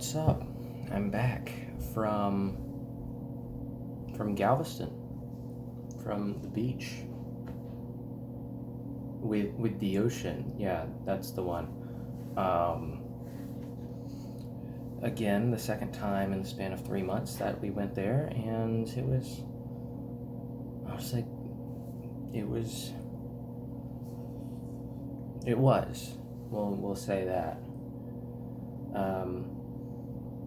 What's up? I'm back from Galveston, from the beach with the ocean. Yeah, that's the one. Um, Again, the second time in the span of 3 months that we went there, and I was like, it was, it was. We'll say that. Um,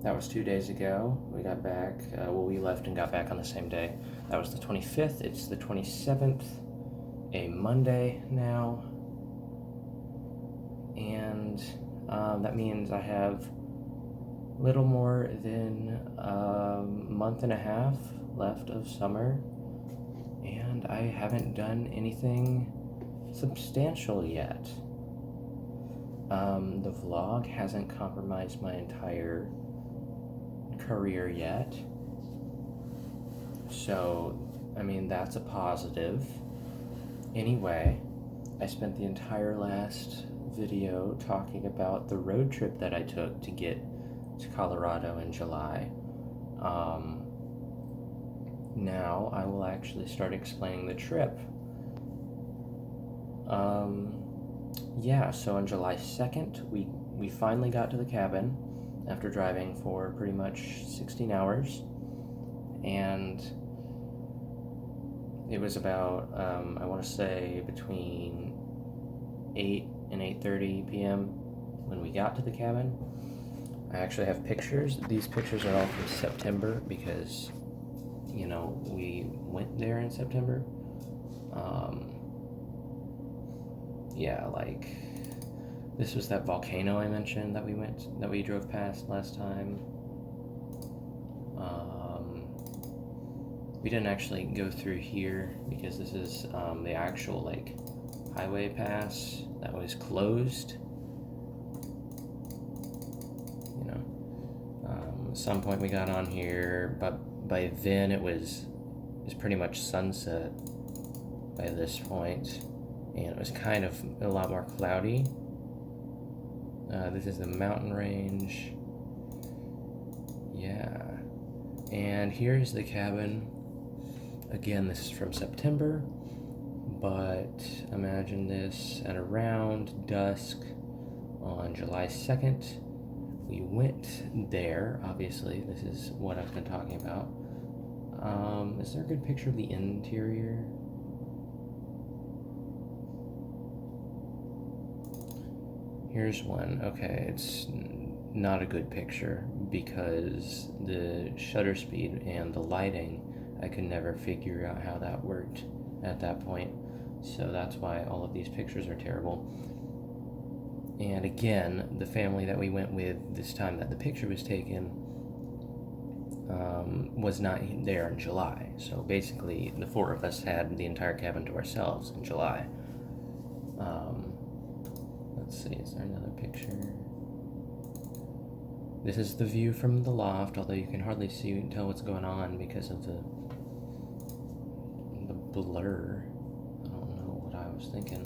That was 2 days ago. We got back. We left and got back on the same day. That was the 25th. It's the 27th, a Monday now. And that means I have little more than a month and a half left of summer. And I haven't done anything substantial yet. The vlog hasn't compromised my entire career yet, so I mean that's a positive. Anyway, I spent the entire last video talking about the road trip that I took to get to Colorado in July. Now I will actually start explaining the trip. Yeah, so on July 2nd we finally got to the cabin after driving for pretty much 16 hours, and it was about, I want to say between 8 and 8:30 p.m. when we got to the cabin. I actually have pictures. These pictures are all from September because, we went there in September. Yeah, like, this was that volcano I mentioned that we drove past last time. We didn't actually go through here because this is the actual highway pass that was closed. At some point we got on here, but by then it was pretty much sunset by this point, and it was kind of a lot more cloudy. This is the mountain range. Yeah. And here's the cabin. Again, this is from September, but imagine this at around dusk on July 2nd. We went there, obviously. This is what I've been talking about. Is there a good picture of the interior? Here's one. Okay, it's not a good picture because the shutter speed and the lighting, I could never figure out how that worked at that point. So that's why all of these pictures are terrible. And again, the family that we went with this time that the picture was taken was not there in July. So basically, the four of us had the entire cabin to ourselves in July. Let's see, is there another picture? This is the view from the loft, although you can hardly see and tell what's going on because of the blur. I don't know what I was thinking.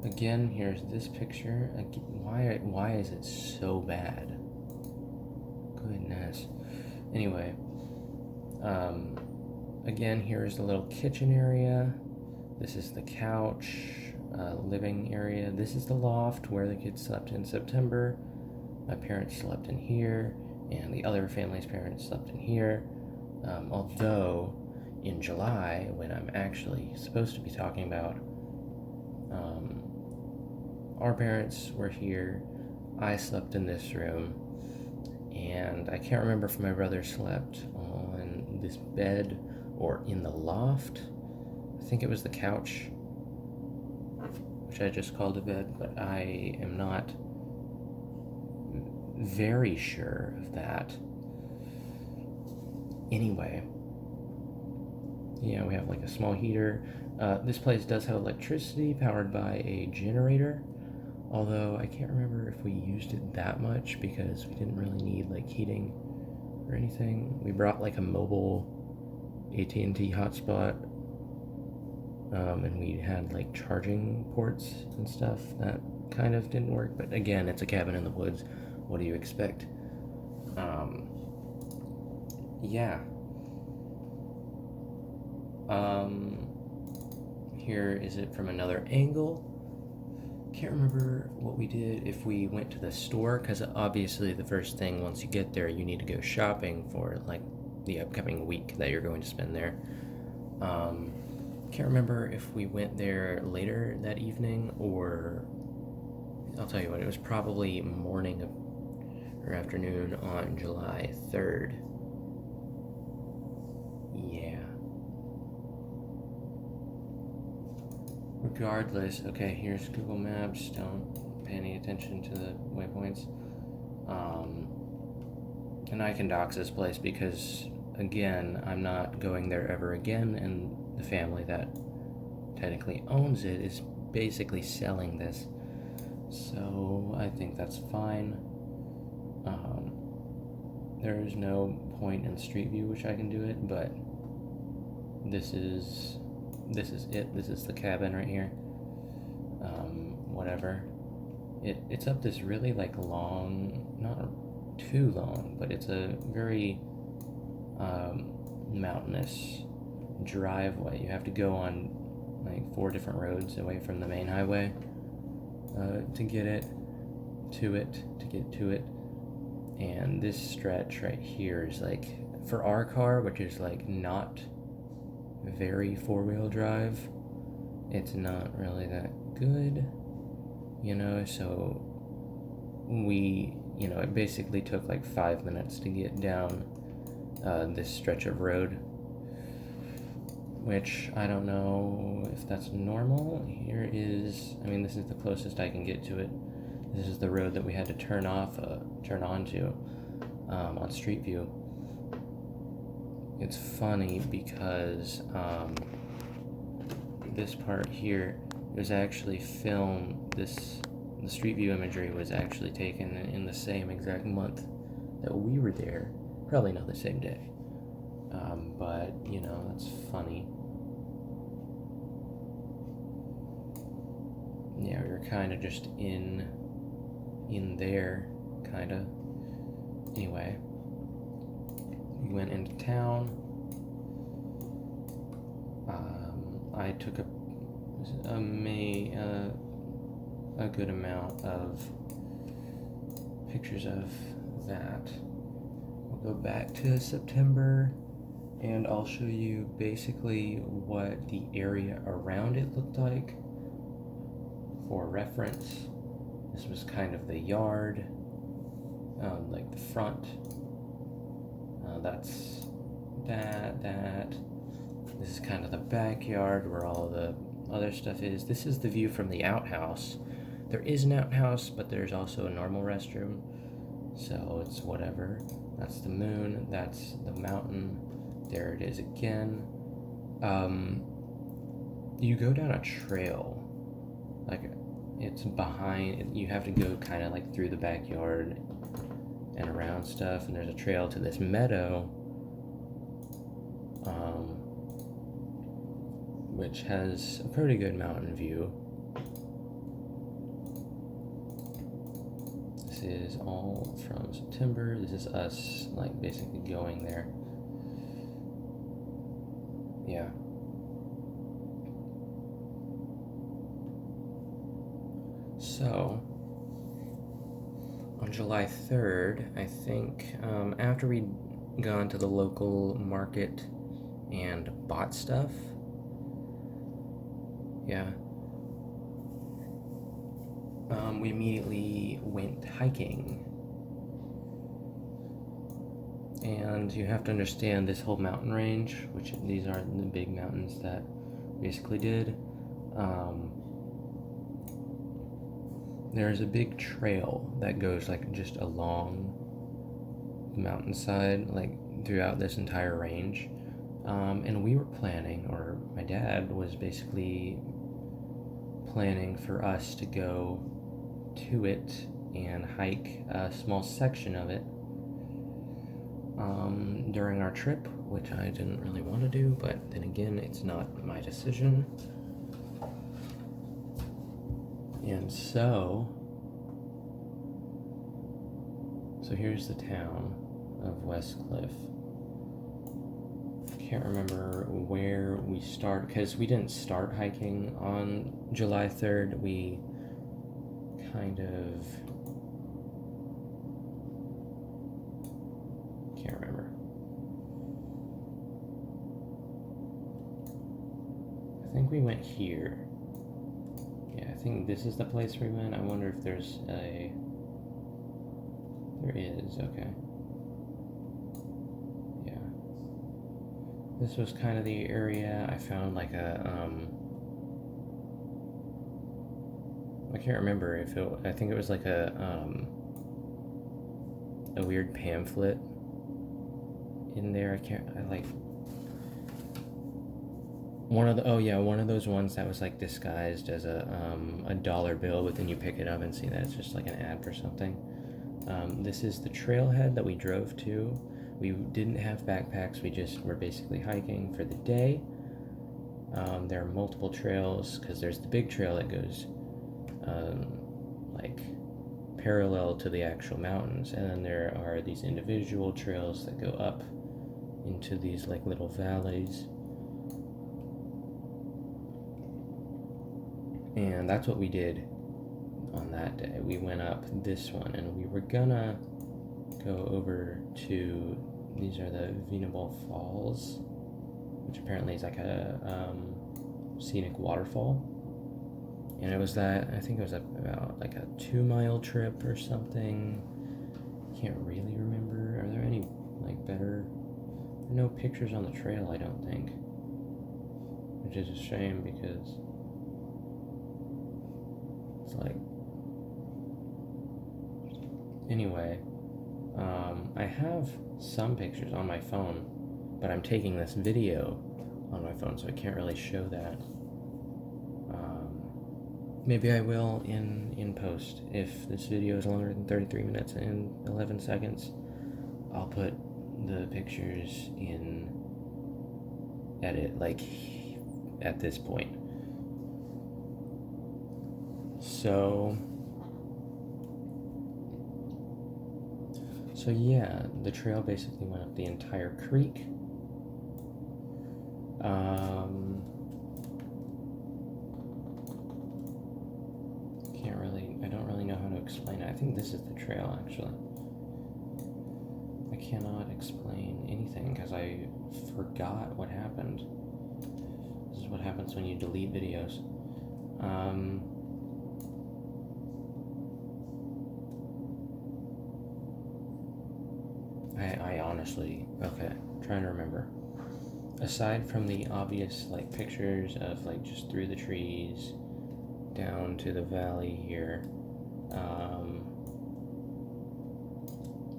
Again, here's this picture. Why is it so bad? Goodness. Anyway, again, here's the little kitchen area. This is the couch, living area. This is the loft where the kids slept in September. My parents slept in here, and the other family's parents slept in here. Although, in July, when I'm actually supposed to be talking about, our parents were here, I slept in this room, and I can't remember if my brother slept on this bed or in the loft. I think it was the couch, which I just called a bed, but I am not very sure of that. Anyway, yeah, we have a small heater. This place does have electricity powered by a generator, although I can't remember if we used it that much because we didn't really need heating or anything. We brought a mobile AT&T hotspot, and we had charging ports and stuff that kind of didn't work, but again, it's a cabin in the woods. What do you expect? Yeah. Here is it from another angle. Can't remember what we did, if we went to the store, because obviously the first thing once you get there, you need to go shopping for like the upcoming week that you're going to spend there. Can't remember if we went there later that evening, or I'll tell you what, it was probably morning or afternoon on July 3rd. Yeah. Regardless, okay, here's Google Maps. Don't pay any attention to the waypoints. And I can dox this place because, again, I'm not going there ever again, and the family that technically owns it is basically selling this. So I think that's fine. There is no point in Street View which I can do it, but this is it. This is the cabin right here. Whatever. It's up this really like long, not too long, but it's a very mountainous driveway. You have to go on like 4 different roads away from the main highway to get to it. And this stretch right here is like, for our car, which is like not very 4-wheel drive, it's not really that good, so it basically took like 5 minutes to get down this stretch of road, which I don't know if that's normal. This is the closest I can get to it. This is the road that we had to turn onto on Street View. It's funny because this part here was actually filmed, the Street View imagery was actually taken in the same exact month that we were there. Probably not the same day. But, that's funny. Yeah, we were kind of just in there, kind of. Anyway, we went into town. I took a good amount of pictures of that. We'll go back to September, and I'll show you basically what the area around it looked like for reference. This was kind of the yard, like the front. That's that. This is kind of the backyard where all the other stuff is. This is the view from the outhouse. There is an outhouse, but there's also a normal restroom, so it's whatever. That's the moon, that's the mountain. There it is again. You go down a trail, like it's behind, you have to go kind of like through the backyard and around stuff, and there's a trail to this meadow, which has a pretty good mountain view. This is all from September. This is us like basically going there. Yeah. So, on July 3rd, I think, after we'd gone to the local market and bought stuff, we immediately went hiking. And you have to understand this whole mountain range, which these aren't the big mountains that we basically did. There's a big trail that goes like just along the mountainside, like throughout this entire range. And we were planning, or my dad was basically planning for us to go to it and hike a small section of it during our trip, which I didn't really want to do, but then again, it's not my decision. And so So here's the town of Westcliff. Can't remember where we started, because we didn't start hiking on July 3rd. We kind of... can't remember. I think we went here. Yeah, I think this is the place we went. I wonder if there's a... there is, okay. Yeah. This was kind of the area. I found like a, I can't remember if it, I think it was like a weird pamphlet in there. I like, one of the, oh yeah, one of those ones that was like disguised as a dollar bill, but then you pick it up and see that it's just like an ad for something. This is the trailhead that we drove to. We didn't have backpacks, we just were basically hiking for the day. There are multiple trails, because there's the big trail that goes like parallel to the actual mountains, and then there are these individual trails that go up into these like little valleys. And that's what we did on that day. We went up this one, and we were gonna go over to, these are the Venable Falls, which apparently is like a scenic waterfall. And it was that, I think it was about like a 2-mile trip or something. Can't really remember. Are there any like better, no pictures on the trail, I don't think, which is a shame, because it's like, anyway, I have some pictures on my phone, but I'm taking this video on my phone, so I can't really show that. Maybe I will in post. If this video is longer than 33 minutes and 11 seconds, I'll put the pictures in edit, like at this point. So yeah, the trail basically went up the entire creek. I don't really know how to explain it. I think this is the trail, actually. I cannot explain anything because I forgot what happened. This is what happens when you delete videos. I honestly, okay, I'm trying to remember. Aside from the obvious like pictures of like just through the trees down to the valley here,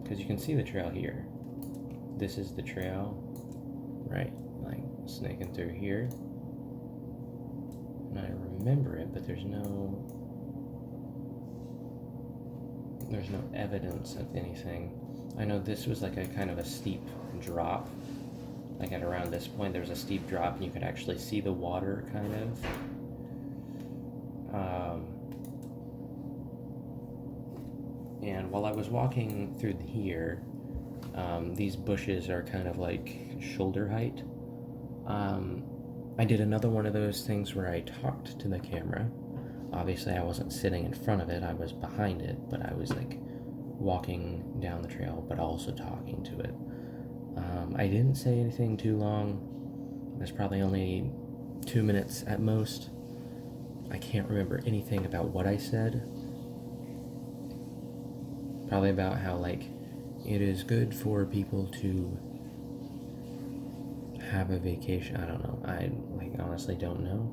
because you can see the trail here. This is the trail, right? Like snaking through here, and I remember it, but there's no evidence of anything. I know this was like a kind of a steep drop. Like at around this point, there was a steep drop, and you could actually see the water, kind of. And while I was walking through here, these bushes are kind of like shoulder height. I did another one of those things where I talked to the camera. Obviously, I wasn't sitting in front of it, I was behind it, but I was like walking down the trail, but also talking to it. I didn't say anything too long. It was probably only 2 minutes at most. I can't remember anything about what I said. Probably about how, like, it is good for people to have a vacation. I don't know. I, like, honestly don't know.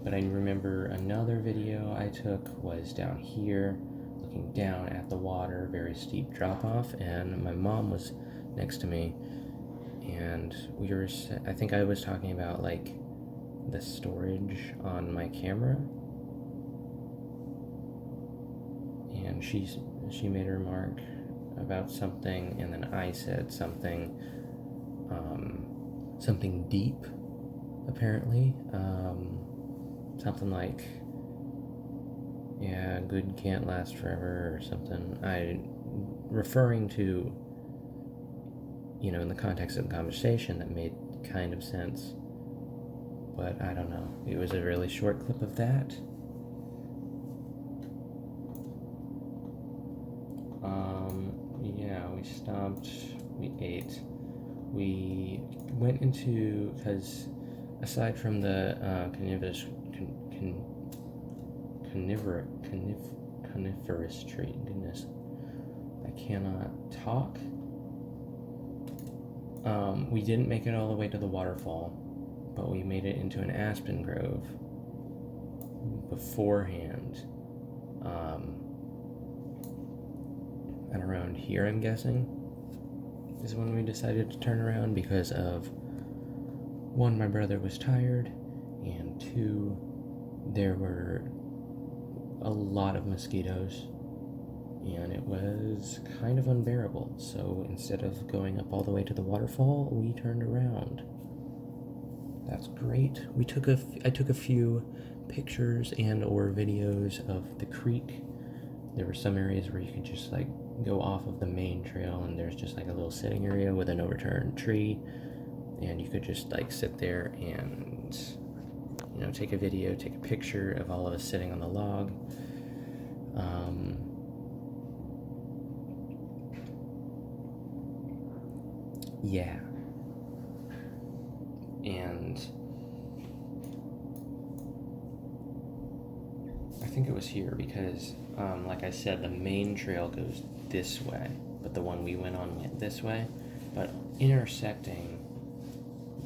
But I remember another video I took was down here, looking down at the water, very steep drop off, and my mom was next to me, and we were, I think I was talking about like the storage on my camera, and she made a remark about something, and then I said something, something deep, apparently, something like, Yeah, good can't last forever or something. Referring to, in the context of the conversation, that made kind of sense. But I don't know. It was a really short clip of that. Yeah, we stopped, we ate. We went into, because aside from the coniferous tree, goodness, I cannot talk. We didn't make it all the way to the waterfall, but we made it into an aspen grove beforehand. And around here, I'm guessing, is when we decided to turn around because of, one, my brother was tired, and two, there were a lot of mosquitoes, and it was kind of unbearable. So instead of going up all the way to the waterfall, we turned around. That's great. I took a few pictures and or videos of the creek. There were some areas where you could just like go off of the main trail, and there's just like a little sitting area with an overturned tree, and you could just like sit there and take a video, take a picture of all of us sitting on the log. Yeah. And I think it was here because, like I said, the main trail goes this way, but the one we went on went this way. But intersecting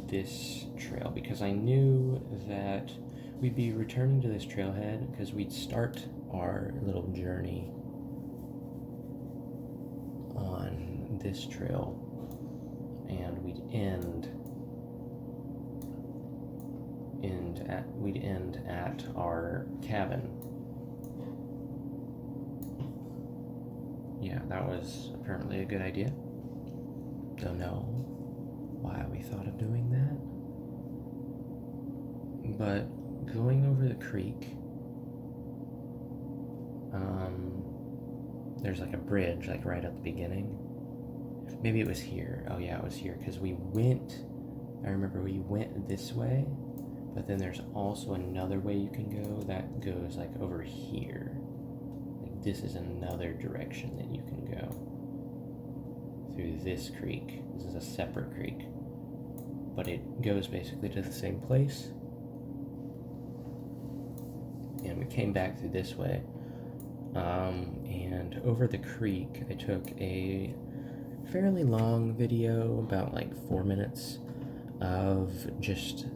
this trail, because I knew that we'd be returning to this trailhead because we'd start our little journey on this trail, and we'd end at our cabin. Yeah, that was apparently a good idea. Don't know why we thought of doing that. But going over the creek, there's like a bridge like right at the beginning. Maybe it was here. Oh yeah, it was here because I remember we went this way, but then there's also another way you can go that goes like over here. Like this is another direction that you can go through this creek. This is a separate creek, but it goes basically to the same place. And we came back through this way. And over the creek, I took a fairly long video, about like 4 minutes, of just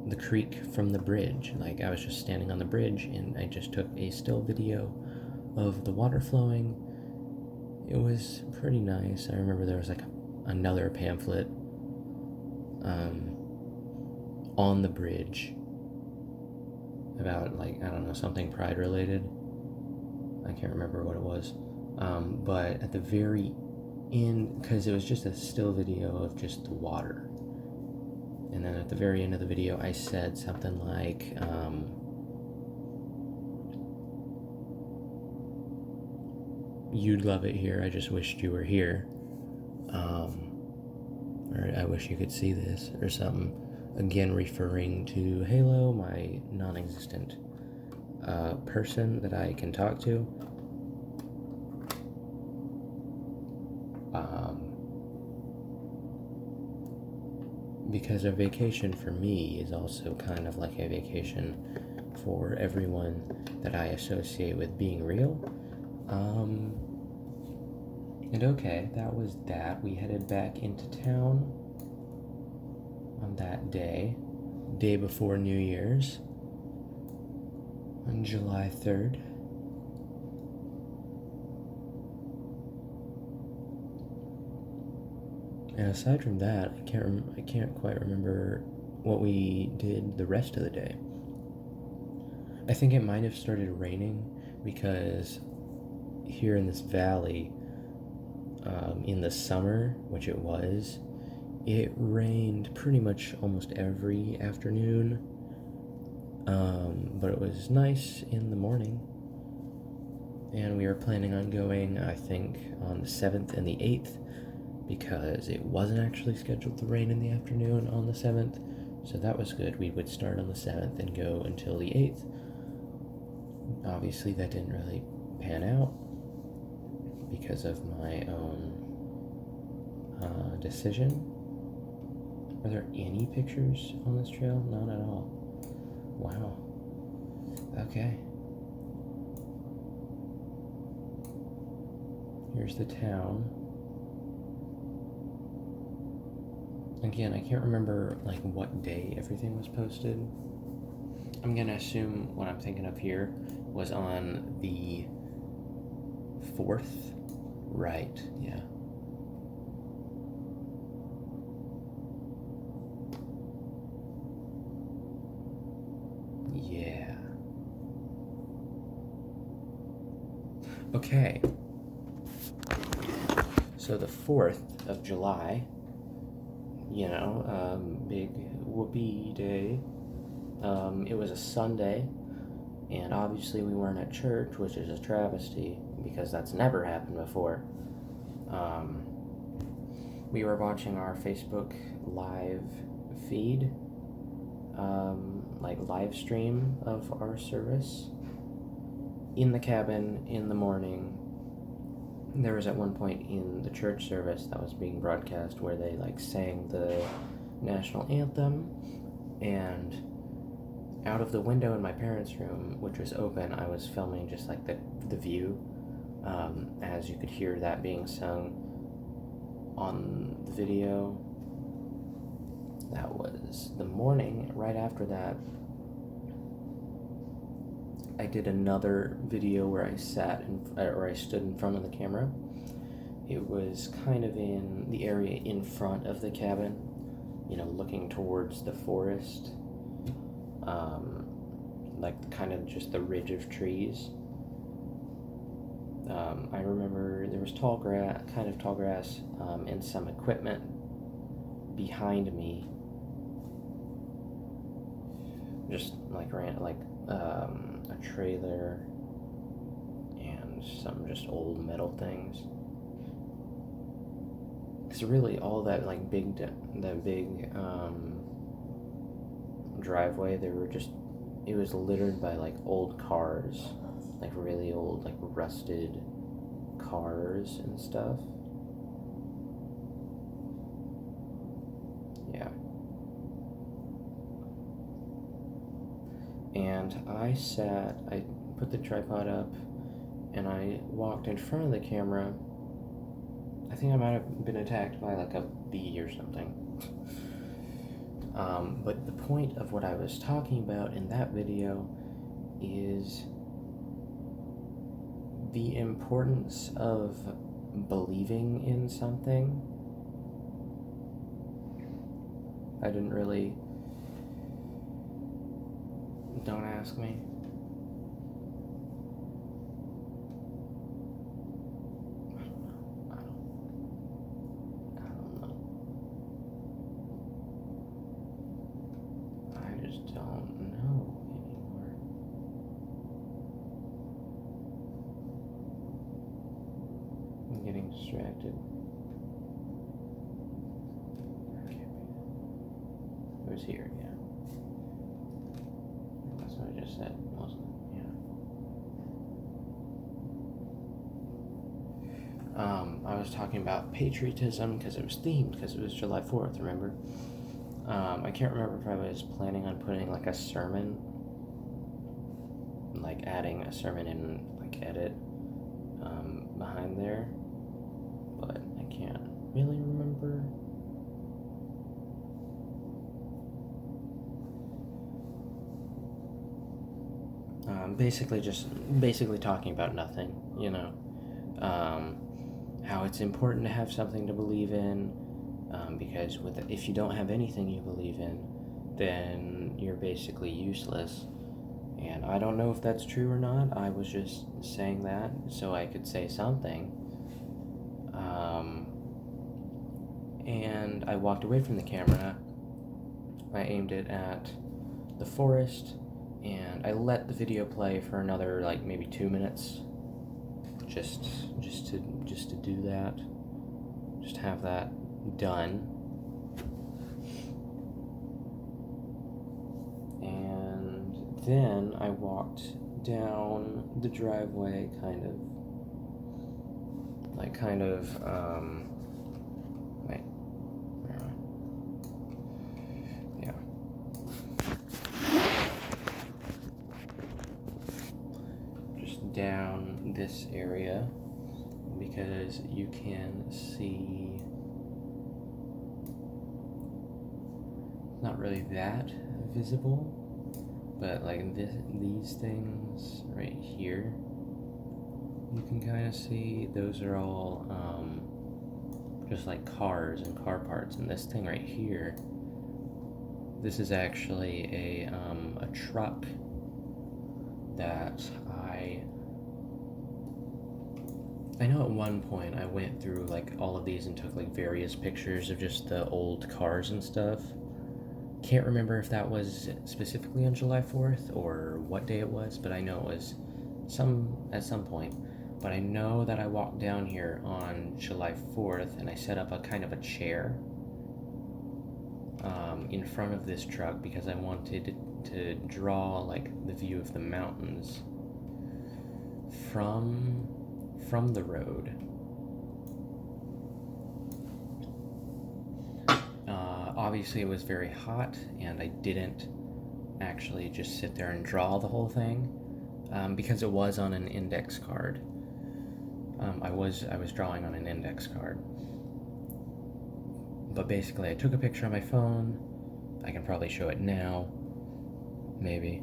the creek from the bridge. Like I was just standing on the bridge and I just took a still video of the water flowing. It was pretty nice. I remember there was like another pamphlet on the bridge about like, I don't know, something pride related. I can't remember what it was. But at the very end, because it was just a still video of just the water. And then at the very end of the video, I said something like, you'd love it here, I just wished you were here. Or I wish you could see this, or something. Again, referring to Halo, my non-existent person that I can talk to. Because a vacation for me is also kind of like a vacation for everyone that I associate with being real. And okay, that was that. We headed back into town on that day before New Year's, on July 3rd. And aside from that, I can't quite remember what we did the rest of the day. I think it might have started raining because here in this valley, in the summer, which it was, it rained pretty much almost every afternoon. But it was nice in the morning. And we were planning on going, I think, on the 7th and the 8th, because it wasn't actually scheduled to rain in the afternoon on the 7th, so that was good. We would start on the 7th and go until the 8th. Obviously, that didn't really pan out because of my own decision. Are there any pictures on this trail? None at all. Wow. Okay. Here's the town. Again, I can't remember like what day everything was posted. I'm gonna assume what I'm thinking of here was on the 4th. Right, yeah. Yeah. Okay. So the 4th of July, big whoopee day. It was a Sunday, and obviously we weren't at church, which is a travesty because that's never happened before. We were watching our Facebook live feed, like live stream of our service in the cabin in the morning. There was at one point in the church service that was being broadcast where they like sang the national anthem, and out of the window in my parents' room, which was open, I was filming just like the view, as you could hear that being sung on the video. That was the morning. Right after that, I did another video where I stood in front of the camera. It was kind of in the area in front of the cabin, looking towards the forest, like kind of just the ridge of trees. I remember there was tall grass, and some equipment behind me, just like a trailer and some just old metal things. Because really, all that big driveway, it was littered by old cars, really old rusted cars and stuff. Yeah. And I put the tripod up, and I walked in front of the camera. I think I might have been attacked by a bee or something. But the point of what I was talking about in that video is the importance of believing in something. I didn't really... Don't ask me. I don't know. I just don't know anymore. I'm getting distracted. It was here, yeah. That's what I just said, wasn't it? Yeah. I was talking about patriotism because it was themed, because it was July 4th, remember? I can't remember if I was planning on putting a sermon, adding a sermon in edit behind there, but I can't really remember. Basically talking about nothing, how it's important to have something to believe in, because if you don't have anything you believe in, then you're basically useless. And I don't know if that's true or not. I was just saying that so I could say something. And I walked away from the camera. I aimed it at the forest, and I let the video play for another maybe 2 minutes, just to do that, just have that done. And then I walked down the driveway, kind of, wait, where am I? Yeah. Just down this area, because you can see, not really that visible, but like these things right here, you can kind of see those are all just like cars and car parts. And this thing right here, this is actually a truck that I know at one point I went through like all of these and took like various pictures of just the old cars and stuff. Can't remember if that was specifically on July 4th or what day it was, but I know it was at some point. But I know that I walked down here on July 4th and I set up a kind of a chair in front of this truck because I wanted to draw like the view of the mountains from the road. Obviously it was very hot and I didn't actually just sit there and draw the whole thing because it was on an index card. I was drawing on an index card. But basically I took a picture on my phone. I can probably show it now, maybe.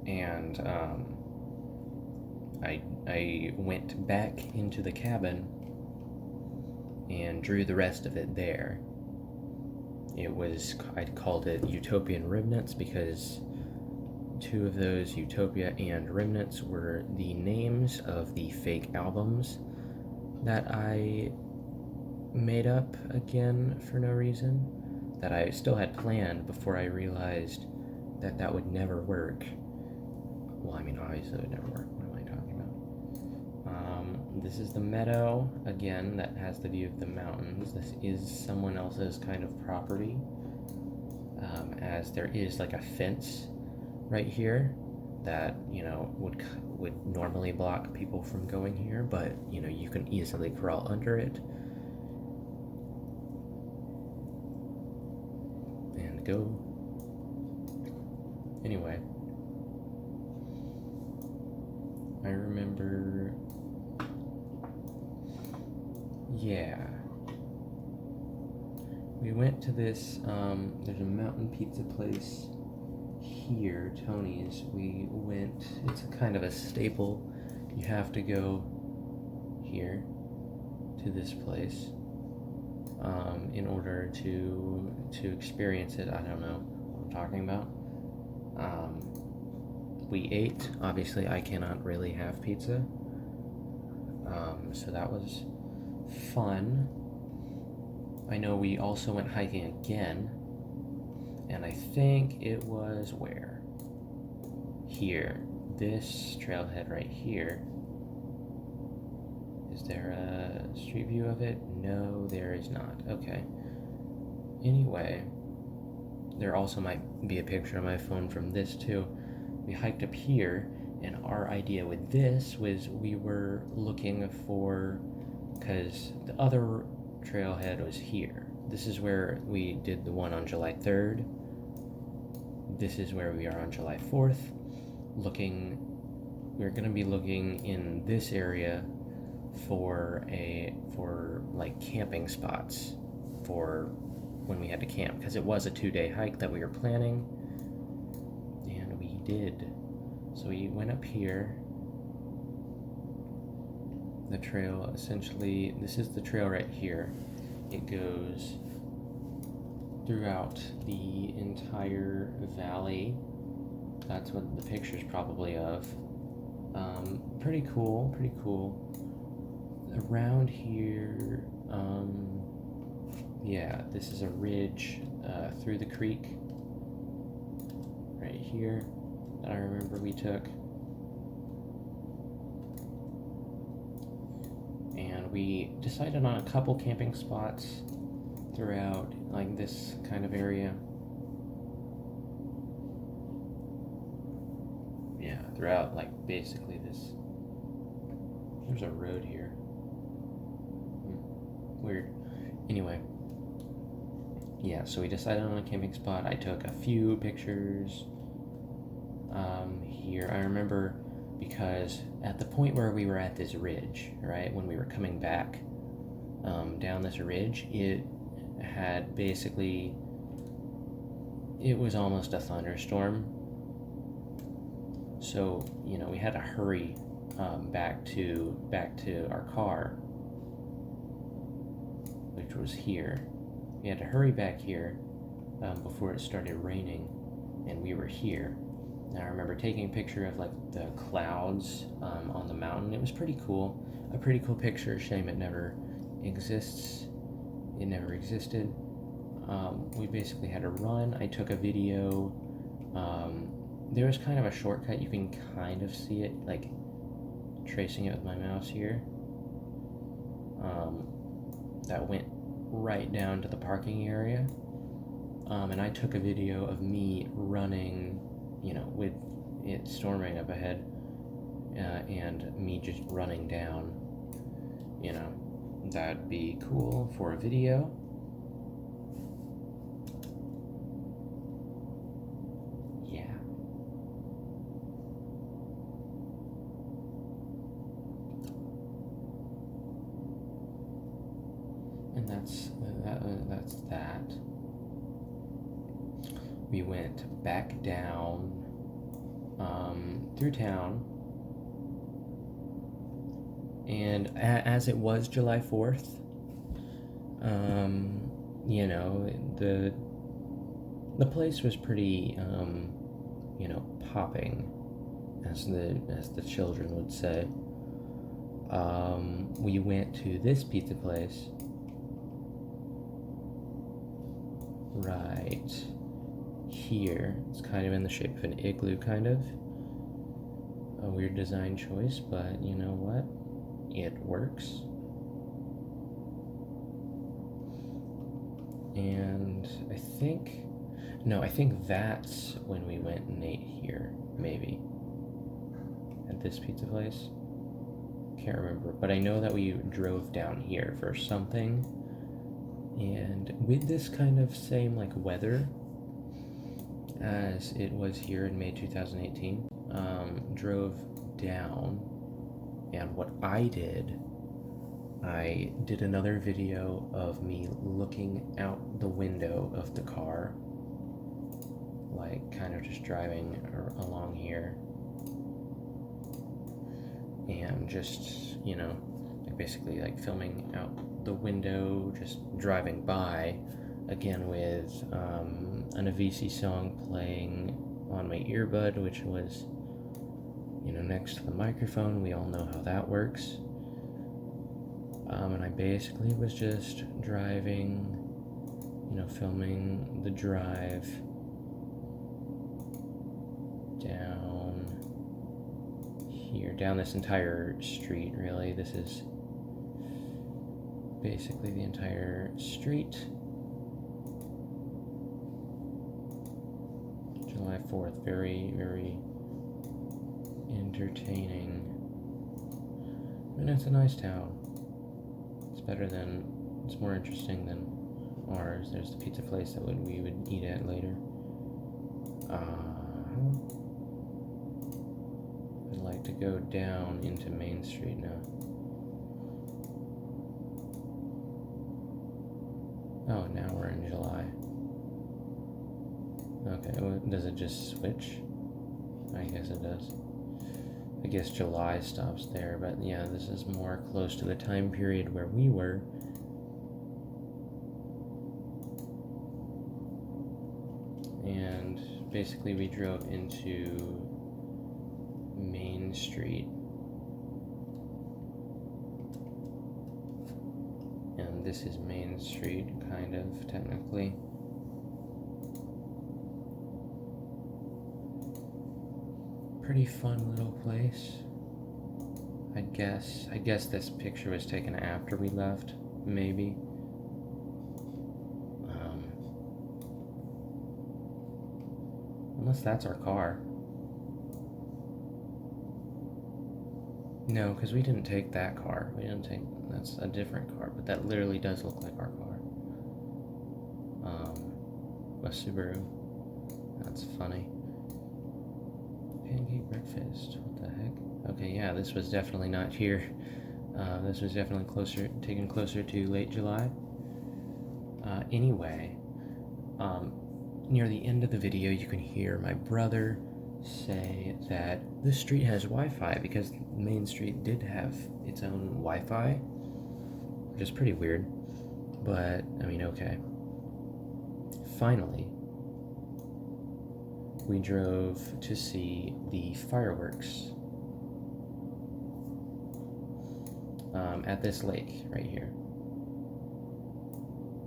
And I went back into the cabin and drew the rest of it there. I called it Utopian Remnants because two of those, Utopia and Remnants, were the names of the fake albums that I made up again for no reason, that I still had planned before I realized that that would never work. Well, I mean, obviously it would never work. What am I talking about? This is the meadow, again, that has the view of the mountains. This is someone else's kind of property, as there is like a fence right here that, you know, would normally block people from going here, but, you know, you can easily crawl under it and go. Anyway, I remember, yeah, we went to this, there's a mountain pizza place here, Tony's. We went, it's a kind of a staple. You have to go here to this place in order to experience it. I don't know what I'm talking about. We ate. Obviously, I cannot really have pizza. So that was fun. I know we also went hiking again, and I think it was where? Here. This trailhead right here. Is there a street view of it? No, there is not. Okay. Anyway, there also might be a picture on my phone from this too. We hiked up here, and our idea with this was we were looking for, because the other trailhead was here. This is where we did the one on July 3rd. This is where we are on July 4th. We're going to be looking in this area for like camping spots for when we had to camp, because it was a 2-day hike that we were planning, and we did. So we went up here. The trail, essentially, this is the trail right here. It goes throughout the entire valley. That's what the picture's probably of. Pretty cool. Around here, yeah, this is a ridge through the creek right here that I remember we took. we decided on a couple camping spots throughout like this kind of area. Yeah, throughout like basically this. There's a road here. Weird. Anyway. Yeah, so we decided on a camping spot. I took a few pictures here. I remember because at the point where we were at this ridge, right, when we were coming back down this ridge, it had basically, it was almost a thunderstorm. So, you know, we had to hurry back to our car, which was here. We had to hurry back here before it started raining, and we were here. And I remember taking a picture of like the clouds on the mountain. It was pretty cool, a pretty cool picture. Shame it never exists. It never existed. We basically had to run. I took a video. There was kind of a shortcut. You can kind of see it, like tracing it with my mouse here. That went right down to the parking area. And I took a video of me running, you know, with it storming up ahead, and me just running down. You know, that'd be cool for a video. Yeah. And that's that. We went back down through town, and as it was July 4th, you know, the place was pretty, you know, popping, as the children would say. We went to this pizza place right here. It's kind of in the shape of an igloo, kind of a weird design choice, but you know what, it works. And I think that's when we went and ate here, maybe at this pizza place. Can't remember, but I know that we drove down here for something, and with this kind of same like weather as it was here in May 2018, drove down, and what I did another video of me looking out the window of the car, like kind of just driving along here, and just, you know, like basically like filming out the window, just driving by, again with an Avicii song playing on my earbud, which was, you know, next to the microphone. We all know how that works. And I basically was just driving, you know, filming the drive down here, down this entire street, really. This is basically the entire street. July 4th, very, very entertaining. And it's a nice town. It's more interesting than ours. There's the pizza place that we would eat at later. I'd like to go down into Main Street now. Oh, now we're in July. Okay, well, does it just switch? I guess it does. I guess July stops there, but yeah, this is more close to the time period where we were. And basically we drove into Main Street. And this is Main Street, kind of, technically. Pretty fun little place. I guess this picture was taken after we left, maybe. Unless that's our car. No, because we didn't take that car. That's a different car, but that literally does look like our car. A Subaru. That's funny. Pancake breakfast. What the heck? Okay, yeah, this was definitely not here. This was definitely taken closer to late July. Anyway, near the end of the video, you can hear my brother say that this street has Wi-Fi because Main Street did have its own Wi-Fi, which is pretty weird, but I mean, okay. Finally, we drove to see the fireworks at this lake right here,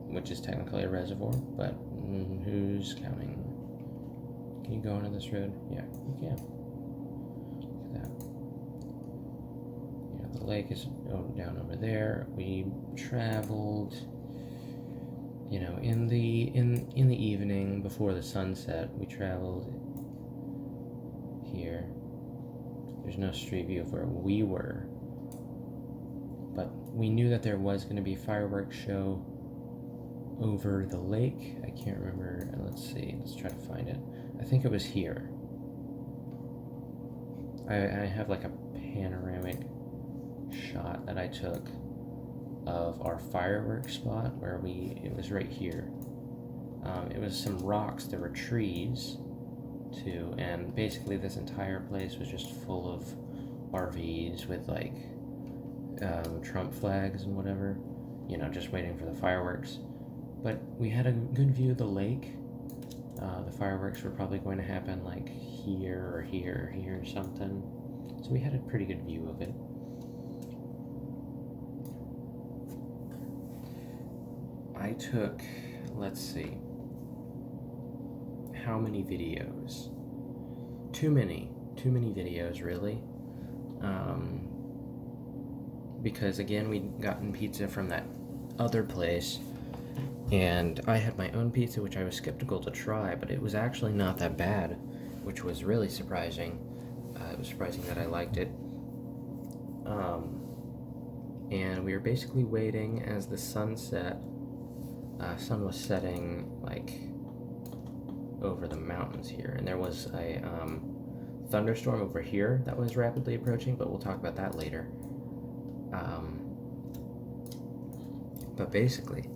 which is technically a reservoir, but who's counting? Can you go onto this road? Yeah, you can. Look at that. Yeah, the lake is down over there. We traveled, you know, in the evening before the sunset. We traveled here. There's no street view of where we were, but we knew that there was going to be a fireworks show over the lake. I can't remember. Let's see. Let's try to find it. I think it was here. I have like a panoramic shot that I took of our fireworks spot where it was right here. It was some rocks. There were trees too, and basically this entire place was just full of RVs with like Trump flags and whatever, you know, just waiting for the fireworks. But we had a good view of the lake. The fireworks were probably going to happen like here or here or here or something. So we had a pretty good view of it. I took, let's see, how many videos? Too many videos, really. Because again, we'd gotten pizza from that other place, and I had my own pizza, which I was skeptical to try, but it was actually not that bad, which was really surprising. It was surprising that I liked it. And we were basically waiting as the sun set. Sun was setting like over the mountains here, and there was a thunderstorm over here that was rapidly approaching, but we'll talk about that later. But basically,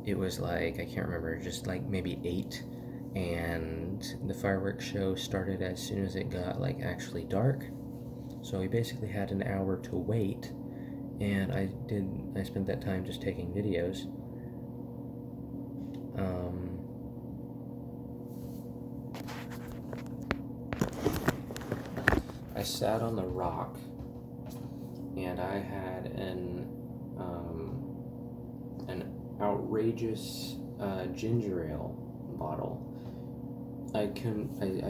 it was like, I can't remember, just like maybe 8, and the fireworks show started as soon as it got like actually dark. So we basically had an hour to wait, and I spent that time just taking videos. I sat on the rock, and I had an outrageous ginger ale bottle. I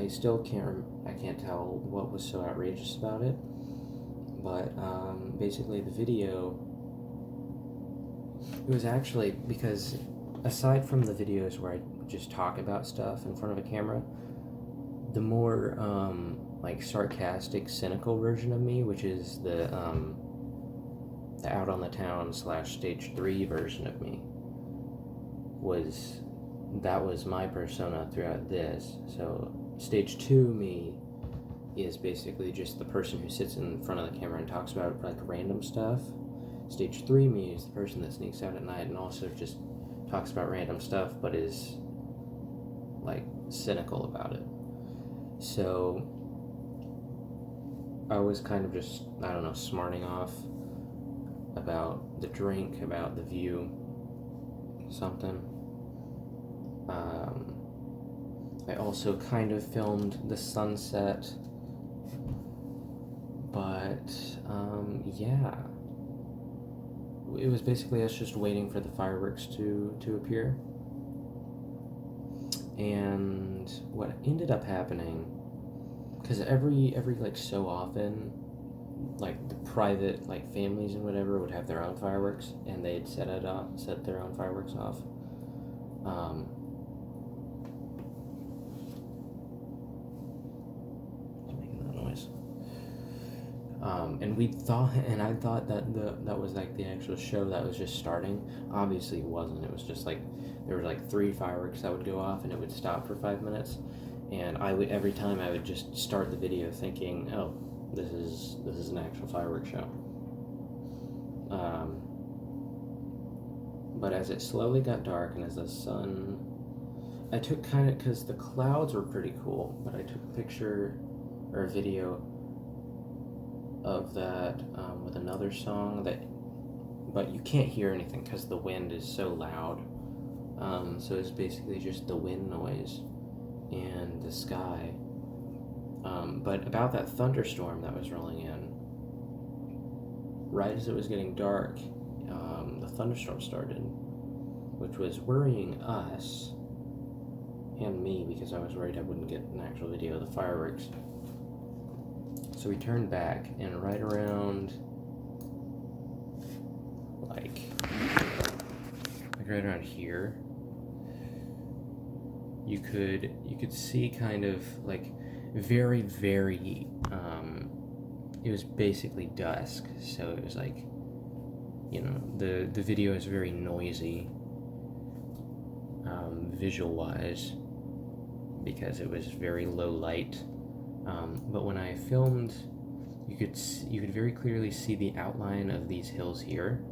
still can't tell what was so outrageous about it, but basically the video, it was actually, because aside from the videos where I just talk about stuff in front of a camera, the more like sarcastic, cynical version of me, which is the out on the town / stage 3 version of me, was my persona throughout this. So stage 2 me is basically just the person who sits in front of the camera and talks about like random stuff. Stage 3 me is the person that sneaks out at night and also just talks about random stuff, but is like cynical about it. So I was kind of just, I don't know, smarting off about the drink, about the view, something. I also kind of filmed the sunset, but yeah, it was basically us just waiting for the fireworks to appear. And what ended up happening, because every like so often like the private like families and whatever would have their own fireworks, and they'd set their own fireworks off. Making that noise. And I thought that that was like the actual show that was just starting. Obviously, it wasn't. It was just like there were like 3 fireworks that would go off, and it would stop for 5 minutes. And every time I would just start the video thinking, oh, this is an actual fireworks show. But as it slowly got dark and as the sun, I took because the clouds were pretty cool, but I took a picture or a video of that with another song but you can't hear anything because the wind is so loud. So it's basically just the wind noise and the sky. But about that thunderstorm that was rolling in, right as it was getting dark, the thunderstorm started, which was worrying us and me because I was worried I wouldn't get an actual video of the fireworks. So we turned back, and right around like right around here, you could see kind of like very, very it was basically dusk, so it was like, you know, the video is very noisy visual wise because it was very low light. But when I filmed, you could very clearly see the outline of these hills here,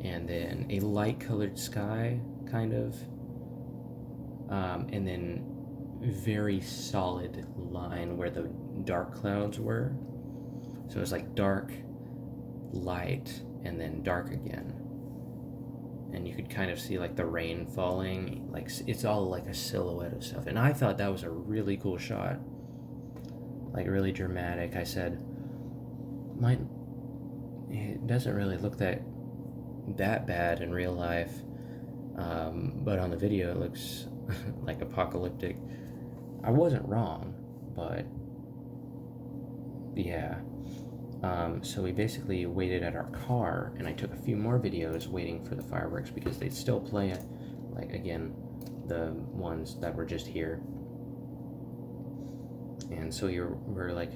and then a light colored sky kind of, and then very solid line where the dark clouds were. So it was like dark, light, and then dark again. And you could kind of see like the rain falling, like it's all like a silhouette of stuff. And I thought that was a really cool shot, like really dramatic. I said, it doesn't really look that bad in real life, but on the video it looks like apocalyptic. I wasn't wrong, but yeah. So we basically waited at our car, and I took a few more videos waiting for the fireworks because they'd still play it, like again, the ones that were just here. And so we're like,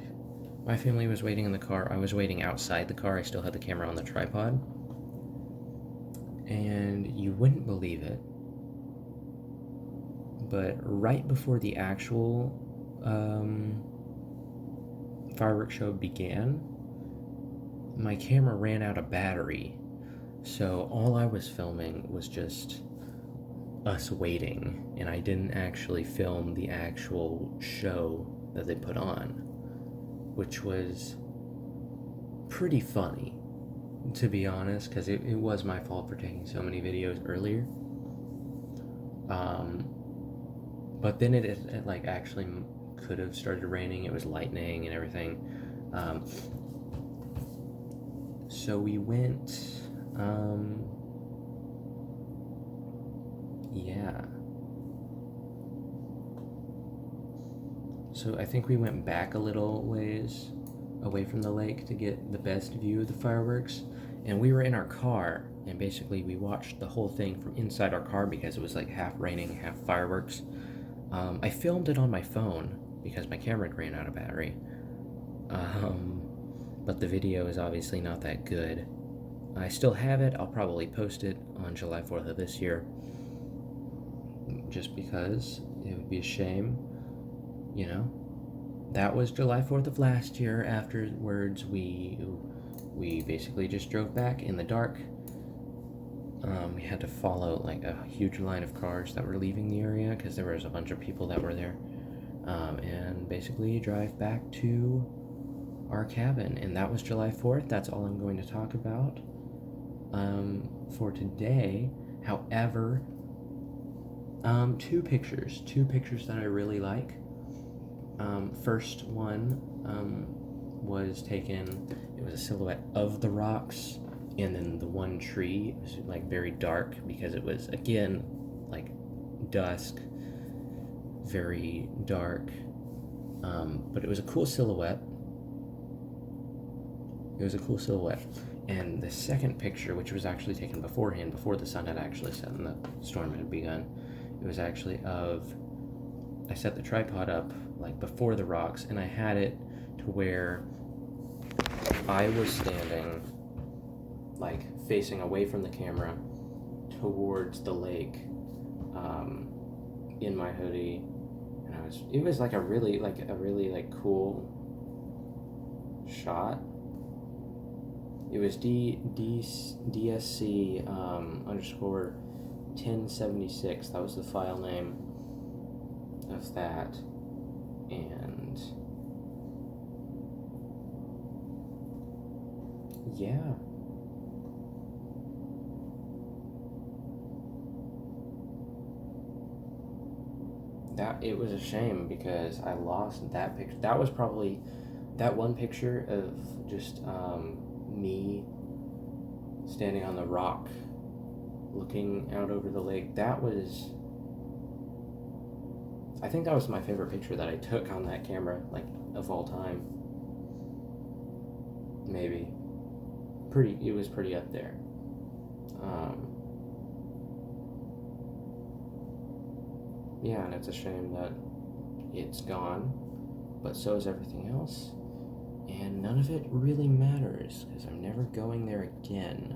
my family was waiting in the car, I was waiting outside the car, I still had the camera on the tripod. And you wouldn't believe it, but right before the actual fireworks show began, my camera ran out of battery, so all I was filming was just us waiting, and I didn't actually film the actual show that they put on, which was pretty funny, to be honest, because it was my fault for taking so many videos earlier. But then it like actually could have started raining. It was lightning and everything. So we went, yeah. So I think we went back a little ways away from the lake to get the best view of the fireworks. And we were in our car, and basically we watched the whole thing from inside our car because it was like half raining, half fireworks. I filmed it on my phone because my camera ran out of battery. But the video is obviously not that good. I still have it. I'll probably post it on July 4th of this year, just because it would be a shame, you know. That was July 4th of last year. Afterwards, we basically just drove back in the dark. We had to follow like a huge line of cars that were leaving the area because there was a bunch of people that were there, and basically drive back to our cabin. And that was July 4th. That's all I'm going to talk about for today. However, two pictures that I really like. First one was taken, it was a silhouette of the rocks, and then the one tree was like very dark because it was, again, like dusk, very dark, but it was a cool silhouette. It was a cool silhouette. And the second picture, which was actually taken beforehand, before the sun had actually set and the storm had begun, it was actually of, I set the tripod up like before the rocks, and I had it to where I was standing like facing away from the camera towards the lake, in my hoodie, and it was like a really cool shot. It was DSC underscore 1076. That was the file name of that. And yeah. It was a shame because I lost that picture. That was probably that one picture of just me standing on the rock looking out over the lake. I think that was my favorite picture that I took on that camera, like, of all time. Maybe. It was pretty up there. Yeah, and it's a shame that it's gone, but so is everything else. And none of it really matters, because I'm never going there again.